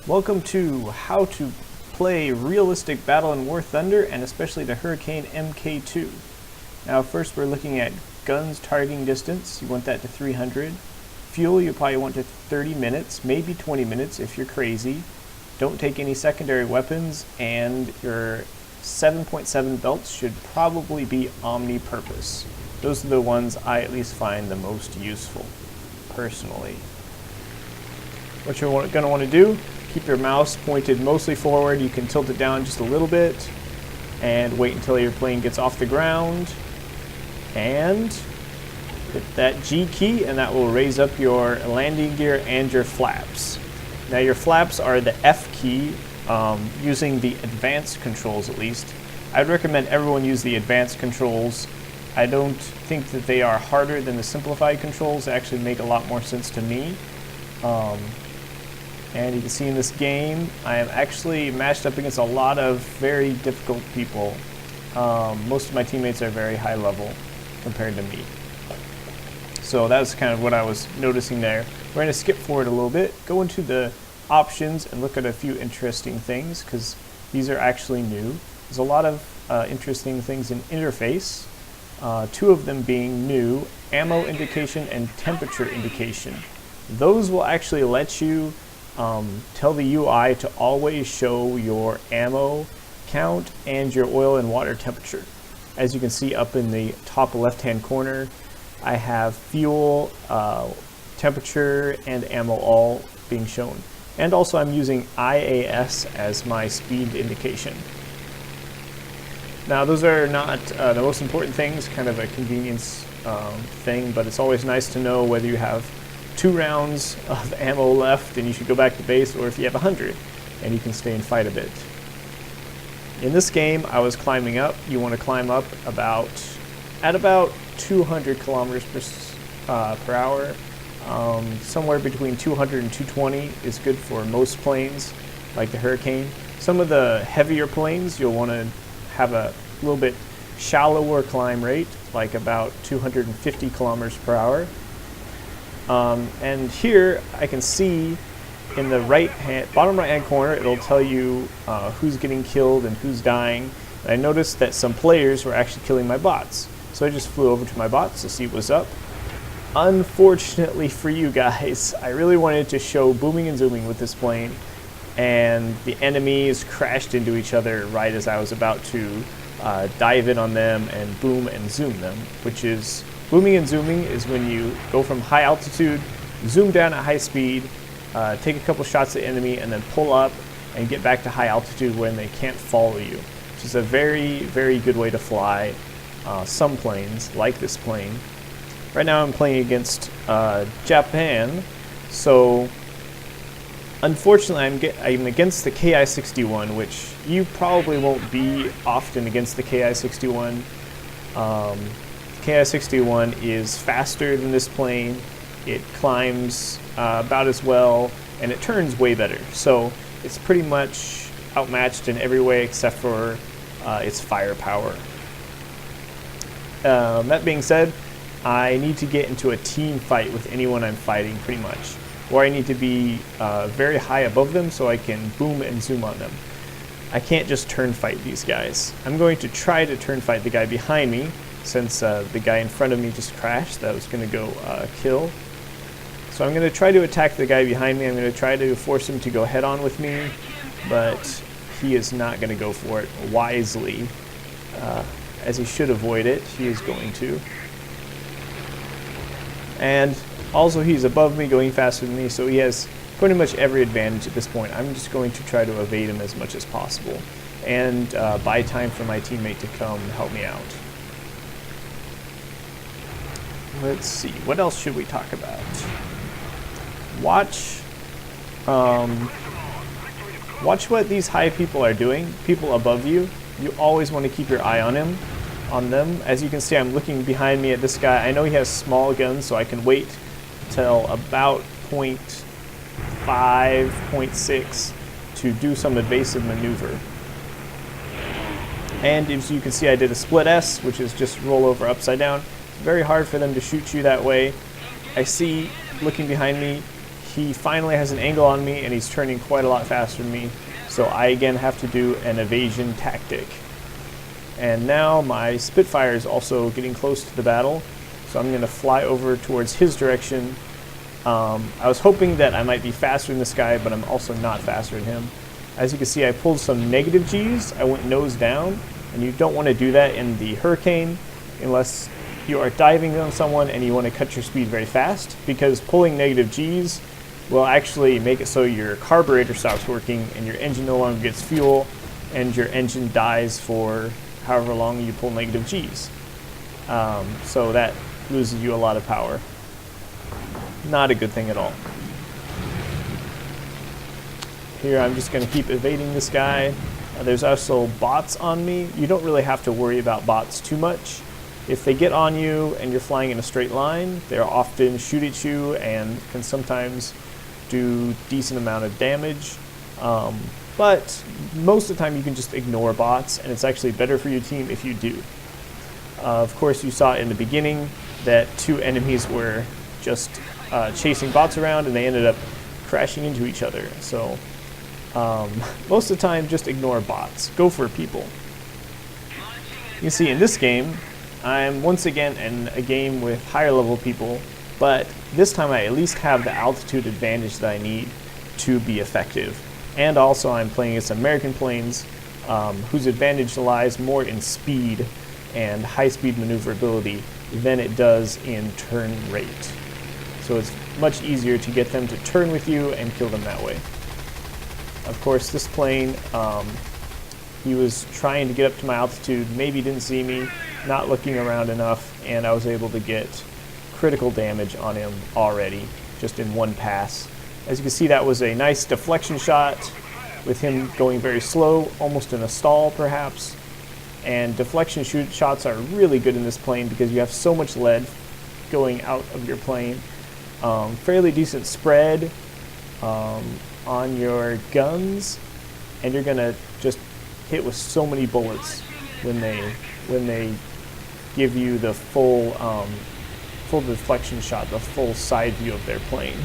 Welcome to how to play realistic Battle in War Thunder and especially the Hurricane Mk2. Now first we're looking at guns targeting distance. You want that to 300. Fuel you probably want to 30 minutes, maybe 20 minutes if you're crazy. Don't take any secondary weapons, and your 7.7 belts should probably be omni-purpose. Those are the ones I at least find the most useful, personally. What you're going to want to do, keep your mouse pointed mostly forward. You can tilt it down just a little bit and wait until your plane gets off the ground. And hit that G key and that will raise up your landing gear and your flaps. Now your flaps are the F key, using the advanced controls at least. I'd recommend everyone use the advanced controls. I don't think that they are harder than the simplified controls. They actually make a lot more sense to me. And you can see in this game, I am actually matched up against a lot of very difficult people. Most of my teammates are very high level compared to me. So that's kind of what I was noticing there. We're going to skip forward a little bit, go into the options and look at a few interesting things, because these are actually new. There's a lot of interesting things in interface, two of them being new: ammo indication and temperature indication. Those will actually let you tell the UI to always show your ammo count and your oil and water temperature. As you can see up in the top left hand corner, I have fuel, temperature, and ammo all being shown. And also I'm using IAS as my speed indication. Now those are not the most important things, kind of a convenience thing, but it's always nice to know whether you have 2 rounds of ammo left and you should go back to base, or if you have 100 and you can stay and fight a bit. In this game I was climbing up. You want to climb up at about 200 kilometers per hour. Somewhere between 200 and 220 is good for most planes, like the Hurricane. Some of the heavier planes you'll want to have a little bit shallower climb rate, like about 250 kilometers per hour. And here I can see in the bottom right hand corner, it'll tell you who's getting killed and who's dying. And I noticed that some players were actually killing my bots, so I just flew over to my bots to see what's up. Unfortunately for you guys, I really wanted to show booming and zooming with this plane, and the enemies crashed into each other right as I was about to dive in on them and boom and zoom them, which is booming and zooming is when you go from high altitude, zoom down at high speed, take a couple shots at the enemy, and then pull up and get back to high altitude when they can't follow you, which is a very, very good way to fly some planes, like this plane. Right now I'm playing against Japan, so unfortunately I'm against the Ki-61, which you probably won't be often against the Ki-61. Ki-61 is faster than this plane, it climbs about as well, and it turns way better. So it's pretty much outmatched in every way except for its firepower. That being said, I need to get into a team fight with anyone I'm fighting pretty much, or I need to be very high above them so I can boom and zoom on them. I can't just turn fight these guys. I'm going to try to turn fight the guy behind me, since the guy in front of me just crashed. That was going to go kill. So I'm going to try to attack the guy behind me. I'm going to try to force him to go head on with me, but he is not going to go for it wisely. As he should avoid it, he is going to. And also he's above me, going faster than me, so he has pretty much every advantage at this point. I'm just going to try to evade him as much as possible and buy time for my teammate to come help me out. Let's see, what else should we talk about? Watch what these high people are doing, people above you. You always want to keep your eye on them. As you can see, I'm looking behind me at this guy. I know he has small guns, so I can wait till about 0.5, 0.6 to do some evasive maneuver. And as you can see, I did a split S, which is just roll over upside down. It's very hard for them to shoot you that way. I see, looking behind me, he finally has an angle on me, and he's turning quite a lot faster than me. So I again have to do an evasion tactic. And now my Spitfire is also getting close to the battle, so I'm going to fly over towards his direction. I was hoping that I might be faster than this guy, but I'm also not faster than him. As you can see, I pulled some negative Gs. I went nose down, and you don't want to do that in the Hurricane unless you are diving on someone and you want to cut your speed very fast, because pulling negative Gs will actually make it so your carburetor stops working and your engine no longer gets fuel and your engine dies for however long you pull negative Gs. So that loses you a lot of power. Not a good thing at all. Here I'm just going to keep evading this guy. There's also bots on me. You don't really have to worry about bots too much. If they get on you and you're flying in a straight line, they'll often shoot at you and can sometimes do decent amount of damage. But most of the time you can just ignore bots, and it's actually better for your team if you do. Of course, you saw in the beginning that two enemies were just chasing bots around, and they ended up crashing into each other. So most of the time, just ignore bots. Go for people. You can see in this game, I'm once again in a game with higher level people, but this time I at least have the altitude advantage that I need to be effective. And also I'm playing against American planes, whose advantage lies more in speed and high-speed maneuverability than it does in turn rate. So it's much easier to get them to turn with you and kill them that way. Of course, this plane, he was trying to get up to my altitude, maybe didn't see me, not looking around enough, and I was able to get critical damage on him already, just in one pass. As you can see, that was a nice deflection shot with him going very slow, almost in a stall perhaps. And deflection shots are really good in this plane because you have so much lead going out of your plane. Fairly decent spread on your guns, and you're gonna just hit with so many bullets when they give you the full deflection shot, the full side view of their plane.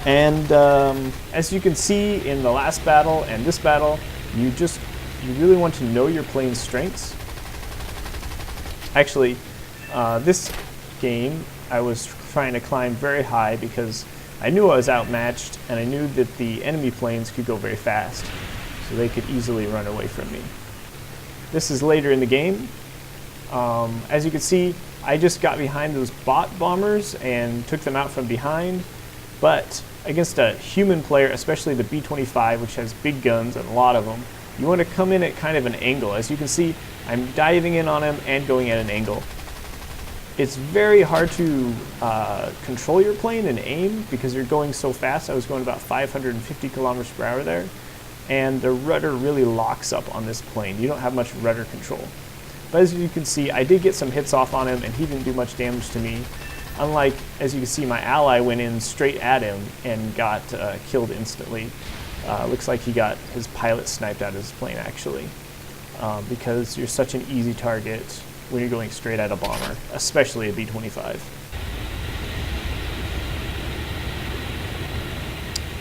And as you can see in the last battle and this battle, you really want to know your plane's strengths. Actually, this game I was trying to climb very high because I knew I was outmatched, and I knew that the enemy planes could go very fast, so they could easily run away from me. This is later in the game. As you can see, I just got behind those bot bombers and took them out from behind, but against a human player, especially the B-25, which has big guns and a lot of them, you want to come in at kind of an angle. As you can see, I'm diving in on him and going at an angle. It's very hard to control your plane and aim because you're going so fast. I was going about 550 kilometers per hour there, and the rudder really locks up on this plane. You don't have much rudder control. But as you can see, I did get some hits off on him, and he didn't do much damage to me. Unlike, as you can see, my ally went in straight at him and got killed instantly. Looks like he got his pilot sniped out of his plane, actually, because you're such an easy target when you're going straight at a bomber, especially a B-25.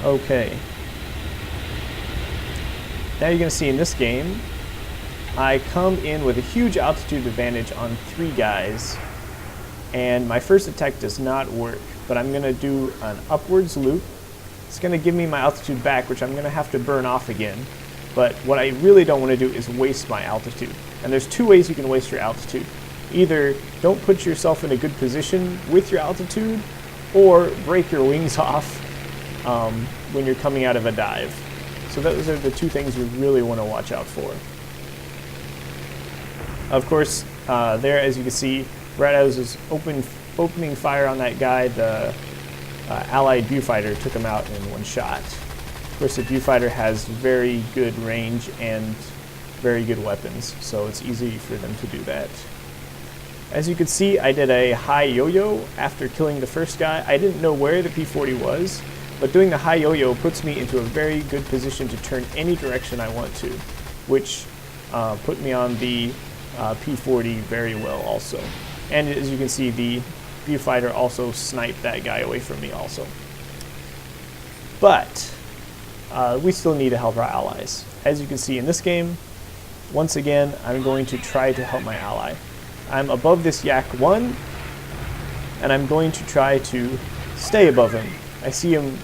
Okay. Now you're going to see in this game, I come in with a huge altitude advantage on 3 guys, and my first attack does not work, but I'm going to do an upwards loop. It's going to give me my altitude back, which I'm going to have to burn off again. But what I really don't want to do is waste my altitude. And there's 2 ways you can waste your altitude. Either don't put yourself in a good position with your altitude, or break your wings off when you're coming out of a dive. So those are the 2 things you really want to watch out for. Of course, there, as you can see, right as I was opening fire on that guy, the Allied viewfighter took him out in 1 shot. Of course, the viewfighter has very good range and very good weapons, so it's easy for them to do that. As you can see, I did a high yo-yo after killing the first guy. I didn't know where the P-40 was, but doing the high yo-yo puts me into a very good position to turn any direction I want to, which put me on the P-40 very well also. And as you can see, the fighter also sniped that guy away from me also. But we still need to help our allies. As you can see in this game, once again, I'm going to try to help my ally. I'm above this Yak 1, and I'm going to try to stay above him. I see him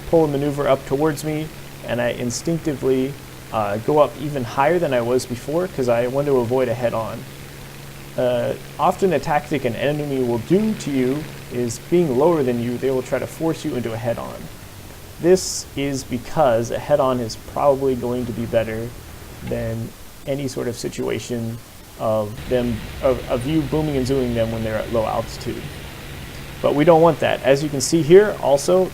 pull a maneuver up towards me, and I instinctively go up even higher than I was before because I want to avoid a head-on. Often a tactic an enemy will do to you is being lower than you, they will try to force you into a head-on. This is because a head-on is probably going to be better than any sort of situation of you booming and zooming them when they're at low altitude. But we don't want that. As you can see here, also,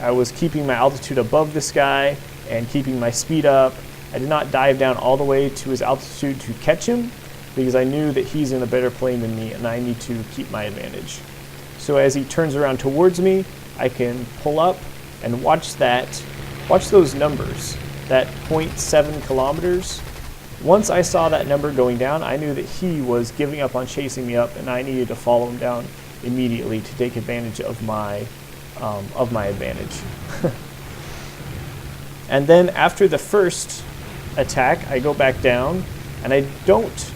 I was keeping my altitude above this guy and keeping my speed up. I did not dive down all the way to his altitude to catch him because I knew that he's in a better plane than me and I need to keep my advantage. So as he turns around towards me, I can pull up and watch those numbers, that 0.7 kilometers. Once I saw that number going down, I knew that he was giving up on chasing me up and I needed to follow him down immediately to take advantage of my advantage. And then after the first attack, I go back down and I don't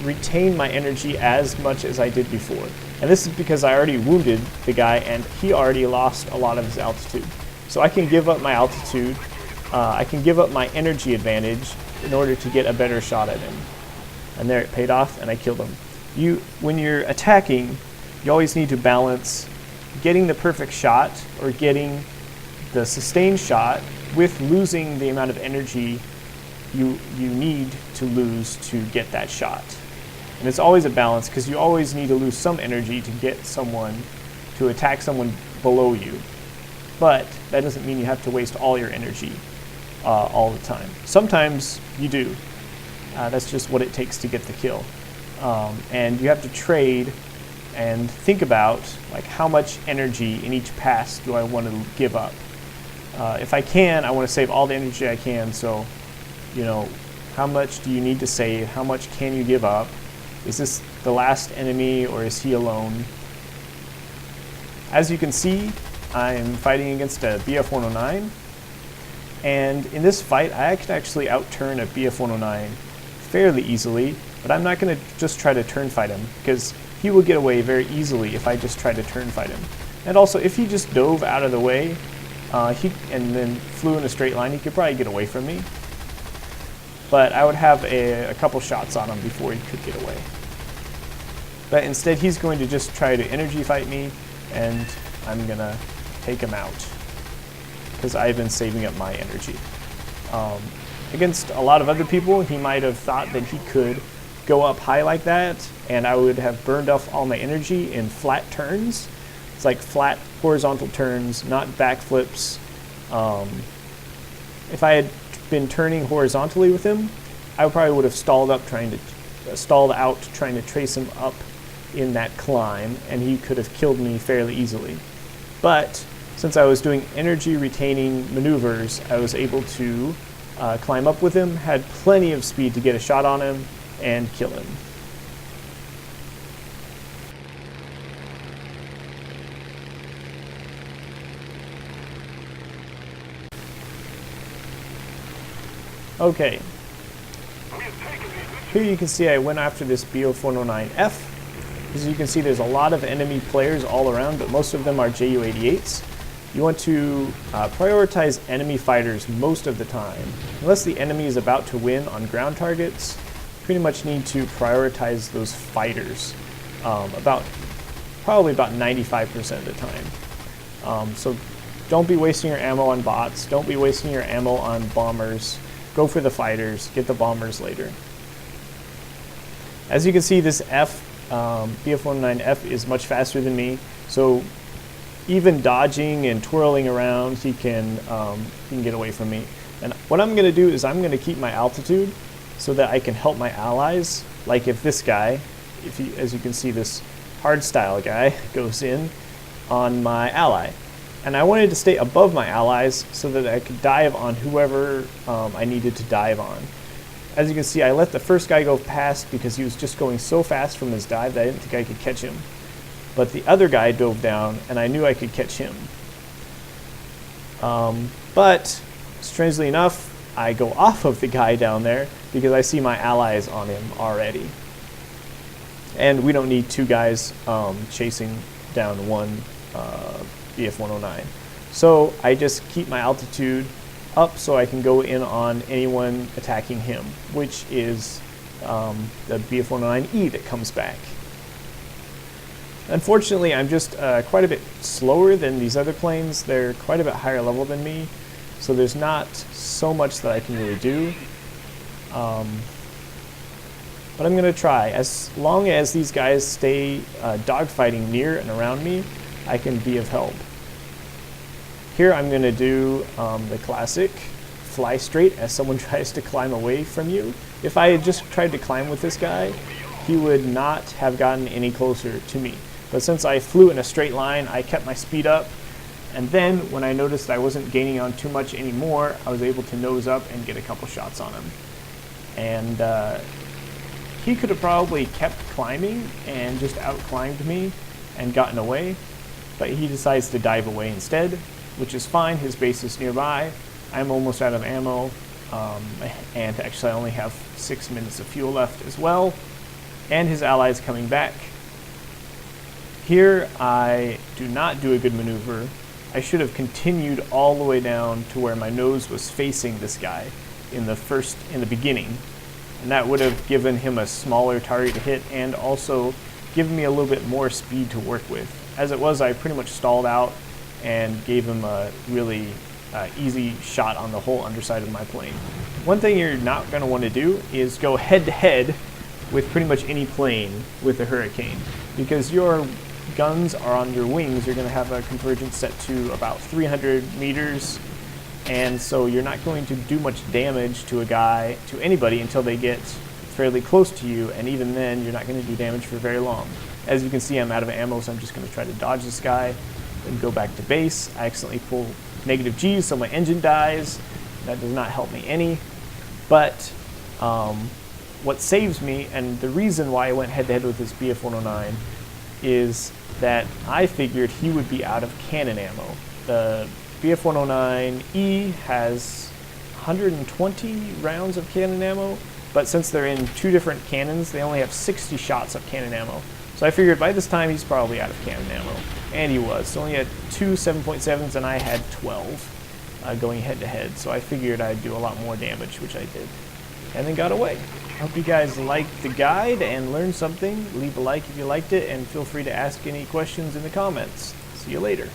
retain my energy as much as I did before. And this is because I already wounded the guy and he already lost a lot of his altitude. So I can give up my altitude, I can give up my energy advantage in order to get a better shot at him. And there it paid off and I killed him. When you're attacking, you always need to balance getting the perfect shot or getting the sustained shot with losing the amount of energy you need to lose to get that shot. And it's always a balance because you always need to lose some energy to get someone to attack someone below you. But that doesn't mean you have to waste all your energy all the time. Sometimes you do. That's just what it takes to get the kill. And you have to trade and think about like how much energy in each pass do I want to give up. If I can, I want to save all the energy I can. So, how much do you need to save? How much can you give up? Is this the last enemy or is he alone? As you can see, I'm fighting against a BF-109. And in this fight, I can actually outturn a BF-109 fairly easily, but I'm not going to just try to turn fight him because he will get away very easily if I just try to turn fight him. And also, if he just dove out of the way and then flew in a straight line, he could probably get away from me. But I would have a couple shots on him before he could get away. But instead, he's going to just try to energy fight me, and I'm going to take him out because I've been saving up my energy. Against a lot of other people, he might have thought that he could go up high like that, and I would have burned off all my energy in flat turns. It's like flat horizontal turns, not backflips. If I had been turning horizontally with him, I probably would have stalled out trying to trace him up in that climb, and he could have killed me fairly easily. But since I was doing energy retaining maneuvers, I was able to climb up with him, had plenty of speed to get a shot on him and kill him. Okay, here you can see I went after this BF-109F. As you can see, there's a lot of enemy players all around, but most of them are Ju-88s. You want to prioritize enemy fighters most of the time. Unless the enemy is about to win on ground targets, you pretty much need to prioritize those fighters probably about 95% of the time. So don't be wasting your ammo on bots, don't be wasting your ammo on bombers. Go for the fighters, get the bombers later. As you can see, this BF-109F is much faster than me, so even dodging and twirling around, he can get away from me. And what I'm going to do is I'm going to keep my altitude so that I can help my allies. Like if this guy, as you can see, this hardstyle guy goes in on my ally. And I wanted to stay above my allies so that I could dive on whoever I needed to dive on. As you can see, I let the first guy go past because he was just going so fast from his dive that I didn't think I could catch him. but the other guy dove down, and I knew I could catch him. But strangely enough, I go off of the guy down there because I see my allies on him already. And we don't need two guys chasing down one BF-109. So I just keep my altitude up so I can go in on anyone attacking him, which is the BF-109E that comes back. Unfortunately, I'm just quite a bit slower than these other planes. They're quite a bit higher level than me, so there's not so much that I can really do. But I'm going to try. As long as these guys stay dogfighting near and around me, I can be of help. Here I'm going to do the classic fly straight as someone tries to climb away from you. If I had just tried to climb with this guy, he would not have gotten any closer to me. But since I flew in a straight line, I kept my speed up. And then when I noticed I wasn't gaining on too much anymore, I was able to nose up and get a couple shots on him. And he could have probably kept climbing and just out-climbed me and gotten away, but he decides to dive away instead, which is fine. His base is nearby. I'm almost out of ammo, and actually I only have 6 minutes of fuel left as well, and his allies coming back. Here I do not do a good maneuver. I should have continued all the way down to where my nose was facing this guy in the beginning, and that would have given him a smaller target to hit and also given me a little bit more speed to work with. As it was, I pretty much stalled out and gave him a really easy shot on the whole underside of my plane. One thing you're not going to want to do is go head-to-head with pretty much any plane with a Hurricane, because your guns are on your wings. You're going to have a convergence set to about 300 meters, and so you're not going to do much damage to anybody until they get fairly close to you, and even then you're not going to do damage for very long. As you can see, I'm out of ammo, so I'm just going to try to dodge this guy and go back to base. I accidentally pull negative G's, so my engine dies. That does not help me any, but what saves me, and the reason why I went head-to-head with this BF-109, is that I figured he would be out of cannon ammo. The BF-109E has 120 rounds of cannon ammo, but since they're in two different cannons, they only have 60 shots of cannon ammo. So I figured by this time he's probably out of cannon ammo. And he was. So only had 2 7.7s and I had 12 going head-to-head. So I figured I'd do a lot more damage, which I did. And then got away. Hope you guys liked the guide and learned something. Leave a like if you liked it, and feel free to ask any questions in the comments. See you later.